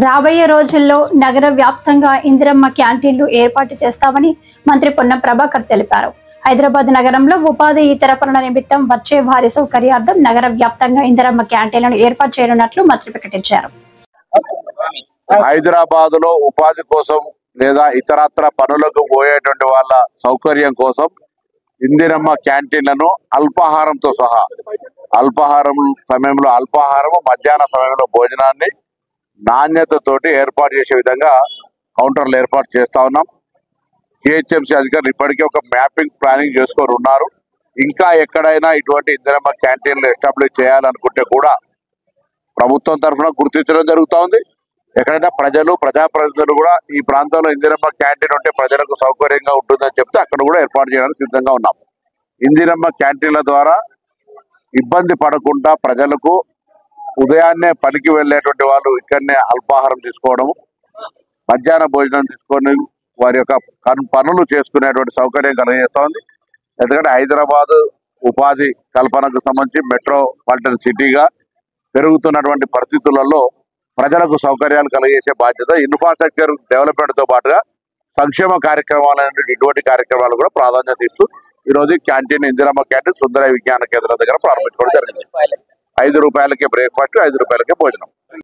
రాబోయే రోజుల్లో నగర వ్యాప్తంగా ఇందిరమ్మ క్యాంటీన్లు ఏర్పాటు చేస్తామని మంత్రి పొన్నం ప్రభాకర్ తెలిపారు. హైదరాబాద్ నగరంలో ఉపాధి ఇతర పనుల నిమిత్తం వచ్చే వారి సౌకర్యార్థం నగర వ్యాప్తంగా ఇందిరమ్మ క్యాంటీన్లను ఏర్పాటు చేయనున్నట్లు మంత్రి ప్రకటించారు. హైదరాబాద్ లో ఉపాధి కోసం లేదా ఇతరత్ర పనులకు పోయేటువంటి వాళ్ళ సౌకర్యం కోసం ఇందిరమ్మ క్యాంటీన్లను అల్పాహారంతో సహా అల్పాహారం సమయంలో అల్పాహారం, మధ్యాహ్న సమయంలో భోజనాన్ని నాణ్యతతోటి ఏర్పాటు చేసే విధంగా కౌంటర్లు ఏర్పాటు చేస్తా ఉన్నాం. జిహెచ్ఎంసీ అధికారులు ఇప్పటికే ఒక మ్యాపింగ్ ప్లానింగ్ చేసుకొని ఉన్నారు. ఇంకా ఎక్కడైనా ఇటువంటి ఇందిరమ్మ క్యాంటీన్లు ఎస్టాబ్లిష్ చేయాలనుకుంటే కూడా ప్రభుత్వం తరఫున గుర్తించడం జరుగుతూ ఉంది. ఎక్కడైనా ప్రజలు, ప్రజాప్రతినిధులు కూడా ఈ ప్రాంతంలో ఇందిరమ్మ క్యాంటీన్ ఉంటే ప్రజలకు సౌకర్యంగా ఉంటుందని చెప్తే అక్కడ కూడా ఏర్పాటు చేయడానికి సిద్ధంగా ఉన్నాం. ఇందిరమ్మ క్యాంటీన్ల ద్వారా ఇబ్బంది పడకుండా ప్రజలకు ఉదయాన్నే పనికి వెళ్ళేటువంటి వాళ్ళు ఇక్కడనే అల్పాహారం తీసుకోవడము, మధ్యాహ్న భోజనం తీసుకొని వారి యొక్క పనులు చేసుకునేటువంటి సౌకర్యం కలిగేస్తోంది. ఎందుకంటే హైదరాబాద్ ఉపాధి కల్పనకు సంబంధించి మెట్రోపాలిటన్ సిటీగా పెరుగుతున్నటువంటి పరిస్థితులలో ప్రజలకు సౌకర్యాలు కలిగేసే బాధ్యత ఇన్ఫ్రాస్ట్రక్చర్ డెవలప్మెంట్ తో పాటుగా సంక్షేమ కార్యక్రమాలు ఇటువంటి కార్యక్రమాలు కూడా ప్రాధాన్యత ఇస్తూ ఈ రోజు క్యాంటీన్ ఇందిరమ్మ క్యాంటీన్ సుందర విజ్ఞాన కేంద్రం దగ్గర ప్రారంభించుకోవడం జరిగింది. 5 రూపాయలకే బ్రేక్ఫాస్ట్, 5 రూపాయలకే భోజనం.